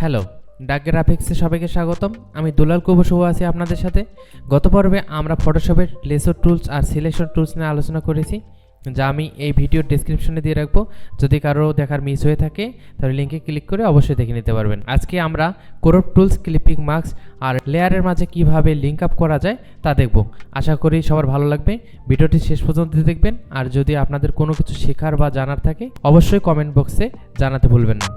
Hello, DucGraPx সবাইকে স্বাগতম। আমি দুলাল শুভ আছি আপনাদের সাথে। গত পর্বে আমরা ফটোশপের লেসো টুলস আর সিলেকশন টুলস নিয়ে আলোচনা করেছি, যা আমি এই ভিডিওর ডেসক্রিপশনে দিয়ে রাখবো। যদি কারো দেখার মিস হয়ে থাকে তাহলে লিঙ্কে ক্লিক করে অবশ্যই দেখে নিতে পারবেন। আজকে আমরা ক্রপ টুলস, ক্লিপিং মার্কস আর লেয়ারের মাঝে কিভাবে লিঙ্ক আপ করা যায় তা দেখব। আশা করি সবার ভালো লাগবে। ভিডিওটি শেষ পর্যন্ত দেখবেন। আর যদি আপনাদের কোনো কিছু শেখার বা জানার থাকে অবশ্যই কমেন্ট বক্সে জানাতে ভুলবেন না।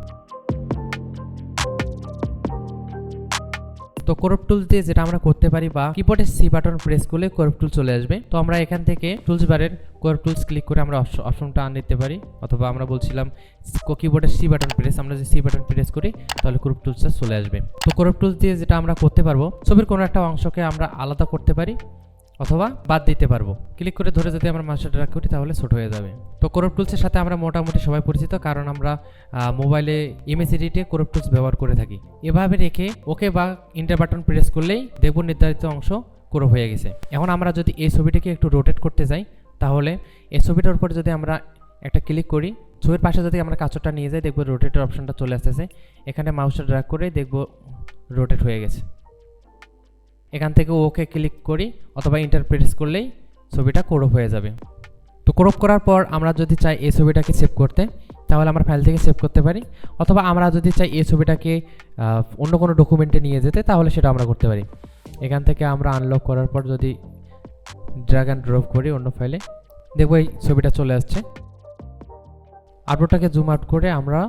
তো ক্রপ টুলস দিয়ে যেটা আমরা করতে পারি, বা কিবোর্ডের সি বাটন প্রেস করলে ক্রপ টুল চলে আসবে। তো আমরা এখান থেকে টুলস বারের ক্রপ টুলস ক্লিক করে আমরা অপশনটা আন নিতে পারি, অথবা আমরা বলছিলাম কিবোর্ডের সি বাটন প্রেস, আমরা যদি সি বাটন প্রেস করি তাহলে ক্রপ টুলসটা চলে আসবে। তো ক্রপ টুলস দিয়ে যেটা আমরা করতে পারবো, ছবির কোনো একটা অংশকে আমরা আলাদা করতে পারি অথবা বাদ দিতে পারবো। ক্লিক করে ধরে যদি আমরা মাউসটা ড্র্যাগ করি তাহলে ছোট হয়ে যাবে। তো ক্রপ টুলসের সাথে আমরা মোটামুটি সবাই পরিচিত, কারণ আমরা মোবাইলে ইমেজ এডিটে ক্রপ টুলস ব্যবহার করে থাকি। এভাবে রেখে ওকে বা ইন্টার বাটন প্রেস করলেই দেখব নির্ধারিত অংশ ক্রপ হয়ে গেছে। এখন আমরা যদি এই ছবিটাকে একটু রোটেট করতে যাই, তাহলে এই ছবিটার উপর যদি আমরা একটা ক্লিক করি, ছবির পাশে যদি আমরা কাঁচটা নিয়ে যাই, দেখব রোটেটের অপশনটা চলে আসতেছে। এখানে মাউসটা ড্র্যাগ করে দেখব রোটেট হয়ে গেছে। এখান থেকে ওকে ক্লিক করি অথবা ইন্টার প্রেস করলেই ছবিটা ক্রপ হয়ে যাবে। তো ক্রপ করার পর আমরা যদি চাই এই ছবিটাকে সেভ করতে, তাহলে আমরা ফাইল থেকে সেভ করতে পারি, অথবা আমরা যদি চাই এই ছবিটাকে অন্য কোনো ডকুমেন্টে নিয়ে যেতে, তাহলে সেটা আমরা করতে পারি। এখান থেকে আমরা আনলক করার পর যদি ড্র্যাগ অ্যান্ড ড্রপ করি অন্য ফাইলে, দেখব এই ছবিটা চলে আসছে। আউটপুটটাকে জুম আউট করে আমরা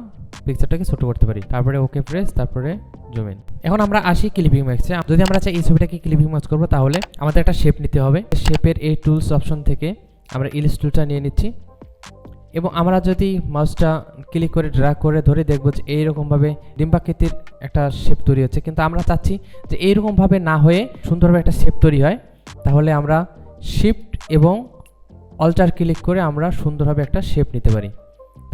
পিকচারটাকে ছোট করতে পারি, তারপরে ওকে প্রেস, তারপরে জুম ইন। এখন আমরা আসি ক্লিপিং মার্কসে। যদি আমরা চাই এই ছবিটাকে ক্লিপিং মার্কস করবো, তাহলে আমাদের একটা শেপ নিতে হবে। শেপের এই টুলস অপশন থেকে আমরা ইলিশ টুলটা নিয়ে নিচ্ছি, এবং আমরা যদি মাউসটা ক্লিক করে ড্র্যাগ করে ধরে দেখব যে এইরকমভাবে ডিম্বাকৃতির একটা শেপ তৈরি হচ্ছে। কিন্তু আমরা চাচ্ছি যে এইরকমভাবে না হয়ে সুন্দরভাবে একটা শেপ তৈরি হয়, তাহলে আমরা শিফট এবং অল্টার ক্লিক করে আমরা সুন্দরভাবে একটা শেপ নিতে পারি।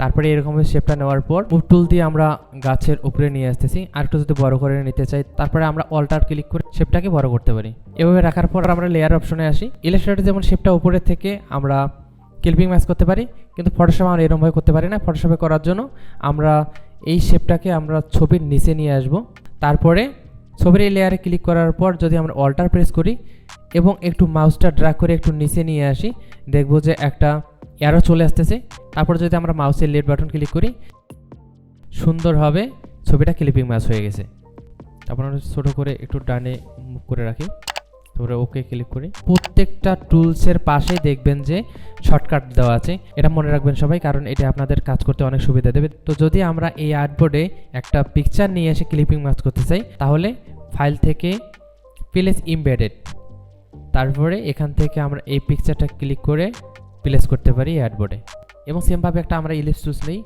তারপরে এরকমভাবে শেপটা নেওয়ার পর মুভ টুল দিয়ে আমরা গাছের উপরে নিয়ে আসতেছি। আর একটু যদি বড় করে নিতে চাই, তারপরে আমরা অল্টার ক্লিক করে শেপটাকে বড় করতে পারি। এভাবে রাখার পর আমরা লেয়ার অপশনে আসি। ইলাস্ট্রেটরে যেমন শেপটা উপরের থেকে আমরা ক্লিপিং ম্যাচ করতে পারি, কিন্তু ফটোশপে আমরা এরকমভাবে করতে পারি না। ফটোশপে করার জন্য আমরা এই শেপটাকে আমরা ছবির নিচে নিয়ে আসব। তারপরে ছবির এই লেয়ারে ক্লিক করার পর যদি আমরা অল্টার প্রেস করি এবং একটু মাউসটা ড্র্যাগ করে একটু নিচে নিয়ে আসি, দেখব যে একটা অ্যারো চলে আসতেছে। তারপর যদি আমরা মাউসের লেফট বাটন ক্লিক করি, সুন্দরভাবে ছবিটা ক্লিপিং ম্যাচ হয়ে গেছে। তারপর আমরা ছোটো করে একটু ডানে মুভ করে রাখি, তারপরে ওকে ক্লিক করি। প্রত্যেকটা টুলসের পাশেই দেখবেন যে শর্টকাট দেওয়া আছে, এটা মনে রাখবেন সবাই, কারণ এটা আপনাদের কাজ করতে অনেক সুবিধা দেবে। তো যদি আমরা এই আর্টবোর্ডে একটা পিকচার নিয়ে এসে ক্লিপিং ম্যাচ করতে চাই, তাহলে ফাইল থেকে প্লেস ইমবেডেড, তারপরে এখান থেকে আমরা এই পিকচারটা ক্লিক করে প্লেস করতে পারি আর্টবোর্ডে। এবং সেমভাবে একটা আমরা ইলিপস টুলস নেই,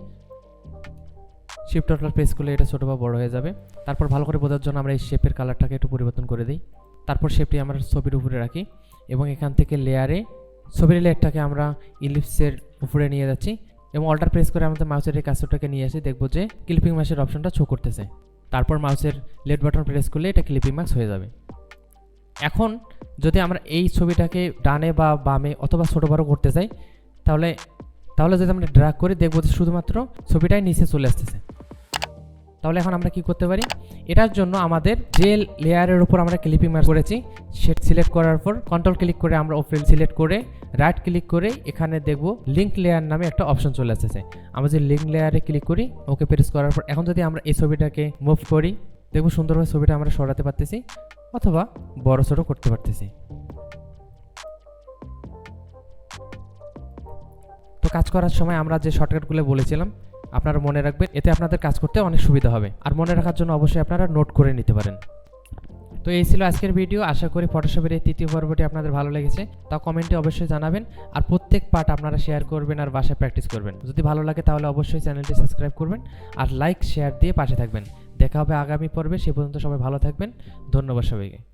শিফট অল্টার প্রেস করলে এটা ছোটো বা বড় হয়ে যাবে। তারপর ভালো করে বোঝার জন্য আমরা এই শেপের কালারটাকে একটু পরিবর্তন করে দিই। তারপর শেপটি আমরা ছবির উপরে রাখি, এবং এখান থেকে লেয়ারে ছবির লেয়ারটাকে আমরা ইলিপসের উপরে নিয়ে যাচ্ছি, এবং অল্টার প্রেস করে আমাদের মাউসের এই কাজটাকে নিয়ে আসি, দেখবো যে ক্লিপিং মার্কসের অপশনটা শো করতেছে। তারপর মাউসের লেফট বাটন প্রেস করলে এটা ক্লিপিং মার্কস হয়ে যাবে। এখন যদি আমরা এই ছবিটাকে ডানে বা বামে অথবা ছোটো বড় করতে চাই, তাহলে যদি আমরা ড্র্যাগ করি, দেখবো যে শুধুমাত্র ছবিটাই নিচে চলে আসতেছে। তাহলে এখন আমরা কি করতে পারি, এটার জন্য আমাদের যে লেয়ারের উপর আমরা ক্লিপিং মার্ক করেছি সেট সিলেক্ট করার পর কন্ট্রোল ক্লিক করে আমরা ওপেন সিলেক্ট করে রাইট ক্লিক করে এখানে দেখব লিঙ্ক লেয়ার নামে একটা অপশন চলে আসতেছে। আমরা যে লিঙ্ক লেয়ারে ক্লিক করি, ওকে প্রেস করার পর এখন যদি আমরা এই ছবিটাকে মুভ করি, দেখব সুন্দরভাবে ছবিটা আমরা সরাতে পারতেছি অথবা বড় ছোট করতে পারতেছি। তো কাজ করার সময় আমরা যে শর্টকাটগুলো বলেছিলাম আপনারা মনে রাখবেন, এতে আপনাদের কাজ করতে অনেক সুবিধা হবে। আর মনে রাখার জন্য অবশ্যই আপনারা নোট করে নিতে পারেন। তো এই ছিল আজকের ভিডিও। আশা করি ফটোশপের এই তৃতীয় পর্বটি আপনাদের ভালো লেগেছে, তা কমেন্টে অবশ্যই জানাবেন। আর প্রত্যেক পার্ট আপনারা শেয়ার করবেন আর বাসায় প্র্যাকটিস করবেন। যদি ভালো লাগে তাহলে অবশ্যই চ্যানেলটি সাবস্ক্রাইব করবেন আর লাইক শেয়ার দিয়ে পাশে থাকবেন। দেখা হবে আগামী পর্বে, সে পর্যন্ত সবাই ভালো থাকবেন। ধন্যবাদ সবাইকে।